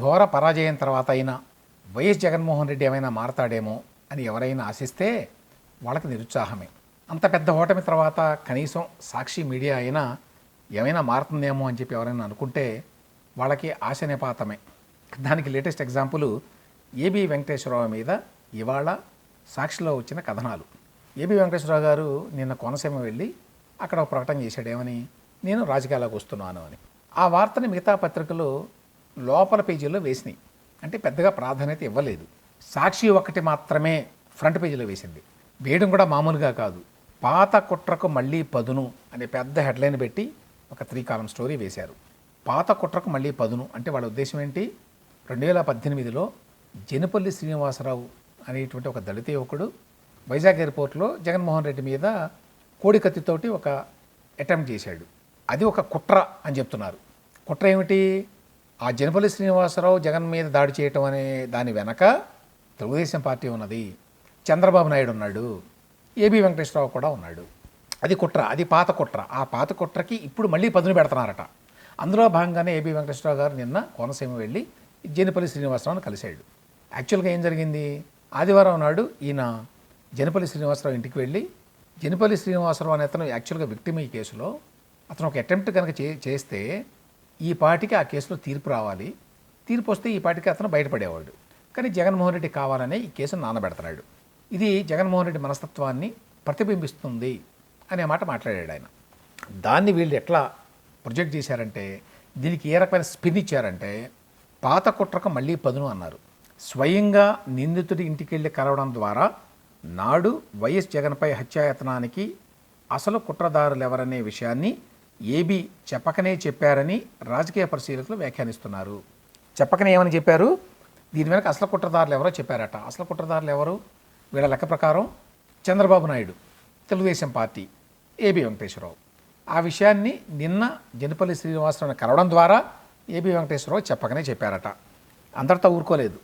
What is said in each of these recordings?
ఘోర పరాజయం తర్వాత అయినా వైఎస్ జగన్మోహన్ రెడ్డి ఏమైనా మారతాడేమో అని ఎవరైనా ఆశిస్తే వాళ్ళకి నిరుత్సాహమే. అంత పెద్ద ఓటమి తర్వాత కనీసం సాక్షి మీడియా అయినా ఏమైనా మారుతుందేమో అని చెప్పి ఎవరైనా అనుకుంటే వాళ్ళకి ఆశ నిపాతమే. దానికి లేటెస్ట్ ఎగ్జాంపుల్ ఏబి వెంకటేశ్వరరావు మీద ఇవాళ సాక్షిలో వచ్చిన కథనాలు. ఏబి వెంకటేశ్వరరావు గారు నిన్న కోనసీమ వెళ్ళి అక్కడ ఒక ప్రకటన చేశాడు. ఏమని? నేను రాజకీయాలకు వస్తున్నాను అని. ఆ వార్తని మిగతా పత్రికలు లోపల పేజీల్లో వేసినాయి. అంటే పెద్దగా ప్రాధాన్యత ఇవ్వలేదు. సాక్షి ఒకటి మాత్రమే ఫ్రంట్ పేజీలో వేసింది. వేయడం కూడా మామూలుగా కాదు. పాత కుట్రకు మళ్ళీ పదును అనే పెద్ద హెడ్లైన్ పెట్టి ఒక 3 కాలమ్ స్టోరీ వేశారు. పాత కుట్రకు మళ్ళీ పదును అంటే వాళ్ళ ఉద్దేశం ఏంటి? 2018లో జనపల్లి శ్రీనివాసరావు అనేటువంటి ఒక దళిత యువకుడు వైజాగ్ ఎయిర్పోర్ట్లో జగన్మోహన్ రెడ్డి మీద కోడికత్తితోటి ఒక అటెంప్ట్ చేశాడు. అది ఒక కుట్ర అని చెప్తున్నారు. కుట్ర ఏమిటి? ఆ జనపల్లి శ్రీనివాసరావు జగన్ మీద దాడి చేయటం అనే దాని వెనక తెలుగుదేశం పార్టీ ఉన్నది, చంద్రబాబు నాయుడు ఉన్నాడు, ఏబి వెంకటేశ్వరరావు కూడా ఉన్నాడు. అది కుట్ర, అది పాత కుట్ర. ఆ పాత కుట్రకి ఇప్పుడు మళ్ళీ పదును పెడుతున్నారట. అందులో భాగంగానే ఏబి వెంకటేశ్వరరావు గారు నిన్న కోనసీమ వెళ్ళి జనపల్లి శ్రీనివాసరావుని కలిశాడు. యాక్చువల్గా ఏం జరిగింది? ఆదివారం నాడు ఈయన జనపల్లి శ్రీనివాసరావు ఇంటికి వెళ్ళి, జనపల్లి శ్రీనివాసరావు అనే అతను యాక్చువల్గా విక్టిమ్ ఈ కేసులో, అతను ఒక అటెంప్ట్ కనుక చేస్తే ఈ పార్టీకి ఆ కేసులో తీర్పు రావాలి, తీర్పు వస్తే ఈ పార్టీకి అతను బయటపడేవాడు. కానీ జగన్మోహన్ రెడ్డి కావాలనే ఈ కేసును నానబెడతాడు. ఇది జగన్మోహన్ రెడ్డి మనస్తత్వాన్ని ప్రతిబింబిస్తుంది అనే మాట మాట్లాడాడు ఆయన. దాన్ని వీళ్ళు ఎట్లా ప్రొజెక్ట్ చేశారంటే, దీనికి ఏ రకమైన స్పిన్ ఇచ్చారంటే, పాత కుట్రకు మళ్ళీ పదును అన్నారు. స్వయంగా నిందితుడి ఇంటికి వెళ్ళి కలవడం ద్వారా నాడు వైఎస్ జగన్పై హత్యాయత్నానికి అసలు కుట్రదారులు ఎవరనే విషయాన్ని ఏబి చెప్పకనే చెప్పారని రాజకీయ పరిశీలకులు వ్యాఖ్యానిస్తున్నారు. చెప్పకనే ఏమని చెప్పారు? దీని వెనక అసలు కుట్రదారులు ఎవరో చెప్పారట. అసలు కుట్రదారులు ఎవరు? వీళ్ళ లెక్క ప్రకారం చంద్రబాబు నాయుడు, తెలుగుదేశం పార్టీ, ఏబి వెంకటేశ్వరరావు. ఆ విషయాన్ని నిన్న జనపల్లి శ్రీనివాసరావుని కలవడం ద్వారా ఏబి వెంకటేశ్వరరావు చెప్పకనే చెప్పారట. అందరితో ఊరుకోలేదు.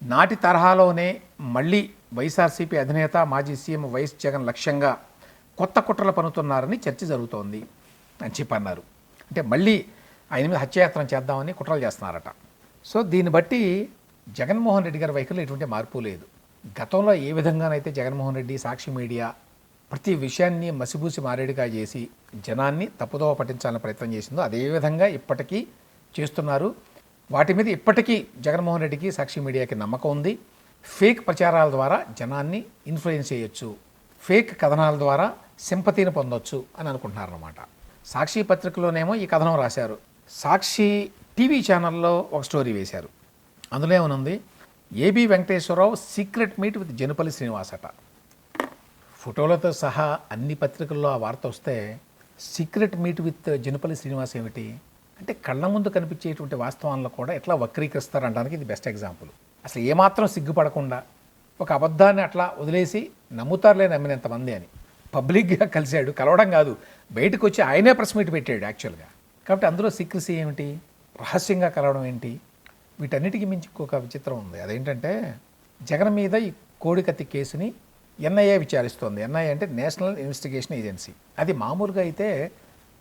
నాటి తరహాలోనే మళ్ళీ వైఎస్ఆర్సీపీ అధినేత మాజీ సీఎం వైఎస్ జగన్ లక్ష్యంగా కొత్త కుట్రలు పన్నుతున్నారని చర్చ జరుగుతోంది అని చెప్పి అన్నారు. అంటే మళ్ళీ ఆయన మీద హత్యాయత్నం చేద్దామని కుట్రలు చేస్తున్నారట. సో దీన్ని బట్టి జగన్మోహన్ రెడ్డి గారి వైఖరిలో ఎటువంటి మార్పు లేదు. గతంలో ఏ విధంగానైతే జగన్మోహన్ రెడ్డి సాక్షి మీడియా ప్రతి విషయాన్ని మసిబూసి మారేడుగా చేసి జనాన్ని తప్పుదోవ పట్టించాలని ప్రయత్నం చేసిందో అదేవిధంగా ఇప్పటికీ చేస్తున్నారు. వాటి మీద ఇప్పటికీ జగన్మోహన్ రెడ్డికి సాక్షి మీడియాకి నమ్మకం ఉంది. ఫేక్ ప్రచారాల ద్వారా జనాన్ని ఇన్ఫ్లుయెన్స్ చేయొచ్చు, ఫేక్ కథనాల ద్వారా సింపతిని పొందొచ్చు అని అనుకుంటున్నారన్నమాట. సాక్షి పత్రికలోనేమో ఈ కథనం రాశారు. సాక్షి టీవీ ఛానల్లో ఒక స్టోరీ వేశారు. అందులో ఏమనుంది? AB Venkateswara Rao secret meet with Janapalli Srinivas అట. ఫోటోలతో సహా అన్ని పత్రికల్లో ఆ వార్త వస్తే secret meet with Janapalli Srinivas ఏమిటి అంటే, కళ్ళ ముందు కనిపించేటువంటి వాస్తవాలను కూడా ఎట్లా వక్రీకరిస్తారనడానికి ఇది బెస్ట్ ఎగ్జాంపుల్. అసలు ఏమాత్రం సిగ్గుపడకుండా ఒక అబద్ధాన్ని అట్లా వదిలేసి నమ్ముతారులే నమ్మినంతమంది అని పబ్లిక్గా కలిశాడు. కలవడం కాదు, బయటకు వచ్చి ఆయనే ప్రెస్ మీట్ పెట్టాడు యాక్చువల్గా. కాబట్టి అందులో సీక్రసీ ఏమిటి? రహస్యంగా కలవడం ఏంటి? వీటన్నిటికీ మించి ఇంకొక విచిత్రం ఉంది. అదేంటంటే, జగన్ మీద ఈ కోడికత్తి కేసుని ఎన్ఐఏ విచారిస్తోంది. ఎన్ఐఏ అంటే నేషనల్ ఇన్వెస్టిగేషన్ ఏజెన్సీ. అది మామూలుగా అయితే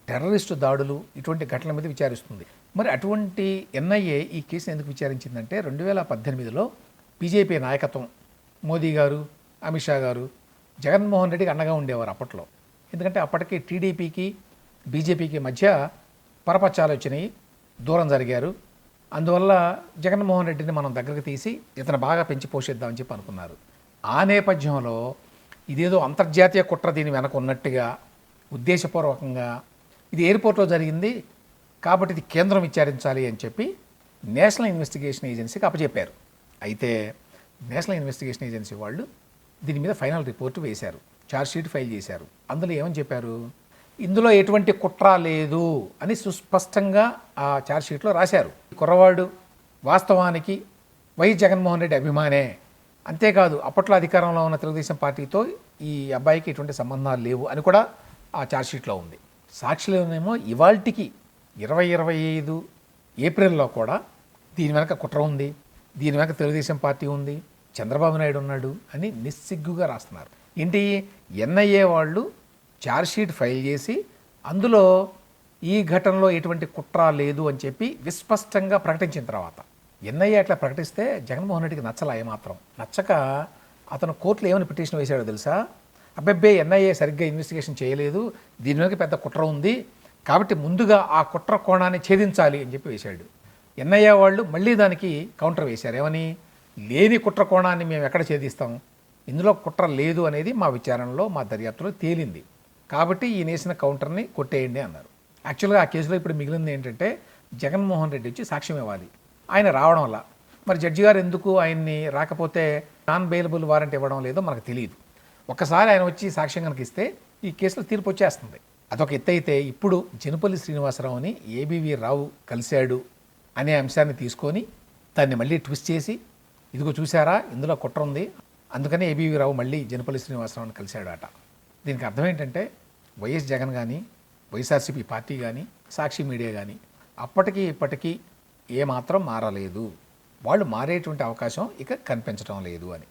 టెర్రరిస్టు దాడులు ఇటువంటి ఘటనల మీద విచారిస్తుంది. మరి అటువంటి ఎన్ఐఏ ఈ కేసుని ఎందుకు విచారించిందంటే, 2018లో బీజేపీ నాయకత్వం, మోదీ గారు, అమిత్ షా గారు జగన్మోహన్ రెడ్డికి అండగా ఉండేవారు అప్పట్లో. ఎందుకంటే అప్పటికి టీడీపీకి బీజేపీకి మధ్య పరపచ్చాలు వచ్చినాయి, దూరం జరిగారు. అందువల్ల జగన్మోహన్ రెడ్డిని మనం దగ్గరకు తీసి ఇతను బాగా పెంచి పోషిద్దామని చెప్పి అనుకున్నారు. ఆ నేపథ్యంలో ఇదేదో అంతర్జాతీయ కుట్ర దీని వెనక ఉన్నట్టుగా ఉద్దేశపూర్వకంగా ఇది ఎయిర్పోర్ట్లో జరిగింది కాబట్టి ఇది కేంద్రం విచారించాలి అని చెప్పి నేషనల్ ఇన్వెస్టిగేషన్ ఏజెన్సీకి అప్పచెప్పారు. అయితే నేషనల్ ఇన్వెస్టిగేషన్ ఏజెన్సీ వాళ్ళు దీని మీద ఫైనల్ రిపోర్టు వేశారు, ఛార్జ్షీట్ ఫైల్ చేశారు. అందులో ఏమని చెప్పారు? ఇందులో ఎటువంటి కుట్ర లేదు అని సుస్పష్టంగా ఆ ఛార్జ్షీట్లో రాశారు. కుర్రవాడు వాస్తవానికి వైఎస్ జగన్మోహన్ రెడ్డి అభిమానే, అంతేకాదు అప్పట్లో అధికారంలో ఉన్న తెలుగుదేశం పార్టీతో ఈ అబ్బాయికి ఎటువంటి సంబంధాలు లేవు అని కూడా ఆ ఛార్జ్షీట్లో ఉంది. సాక్షిలోనేమో ఇవాల్టికి 2025 ఏప్రిల్లో కూడా దీని వెనక కుట్ర ఉంది, దీని వెనక తెలుగుదేశం పార్టీ ఉంది, చంద్రబాబు నాయుడు ఉన్నాడు అని నిస్సిగ్గుగా రాస్తున్నారు. ఏంటి? ఎన్ఐఏ వాళ్ళు ఛార్జ్షీట్ ఫైల్ చేసి అందులో ఈ ఘటనలో ఎటువంటి కుట్ర లేదు అని చెప్పి విస్పష్టంగా ప్రకటించిన తర్వాత ఎన్ఐఏ అట్లా ప్రకటిస్తే జగన్మోహన్ రెడ్డికి నచ్చలా ఏమాత్రం. నచ్చక అతను కోర్టులో ఏమని పిటిషన్ వేశాడో తెలుసా? అబ్బబ్బే ఎన్ఐఏ సరిగ్గా ఇన్వెస్టిగేషన్ చేయలేదు, దీని వెనక పెద్ద కుట్ర ఉంది, కాబట్టి ముందుగా ఆ కుట్ర కోణాన్ని ఛేదించాలి అని చెప్పి వేశాడు. ఎన్ఐఏ వాళ్ళు మళ్ళీ దానికి కౌంటర్ వేశారు. ఏమని? లేని కుట్ర కోణాన్ని మేము ఎక్కడ ఛేదిస్తాం, ఇందులో కుట్ర లేదు అనేది మా విచారణలో మా దర్యాప్తులో తేలింది, కాబట్టి ఈ నేసిన కౌంటర్ని కొట్టేయండి అన్నారు. యాక్చువల్గా ఆ కేసులో ఇప్పుడు మిగిలింది ఏంటంటే జగన్మోహన్ రెడ్డి వచ్చి సాక్ష్యం ఇవ్వాలి. ఆయన రావడం వల్ల మరి జడ్జి గారు ఎందుకు ఆయన్ని రాకపోతే నాన్ బెయిలబుల్ వారెంట్ ఇవ్వడం లేదో మనకు తెలియదు. ఒక్కసారి ఆయన వచ్చి సాక్ష్యం కనుక ఇస్తే ఈ కేసులో తీర్పు వచ్చేస్తుంది. అదొక ఎత్తు అయితే ఇప్పుడు జనపల్లి శ్రీనివాసరావుని ఏబీవీ రావు కలిశాడు అనే అంశాన్ని తీసుకొని దాన్ని మళ్ళీ ట్విస్ట్ చేసి, ఇదిగో చూసారా ఇందులో కుట్ర ఉంది, అందుకని ఏబీవీ రావు మళ్ళీ జనపల్లి శ్రీనివాసరావుని కలిశాడు అట. దీనికి అర్థం ఏంటంటే వైఎస్ జగన్ కానీ, వైఎస్ఆర్సీపీ పార్టీ కానీ, సాక్షి మీడియా కానీ అప్పటికి ఇప్పటికీ ఏమాత్రం మారలేదు, వాళ్ళు మారేటువంటి అవకాశం ఇక కనిపించడం లేదు అని.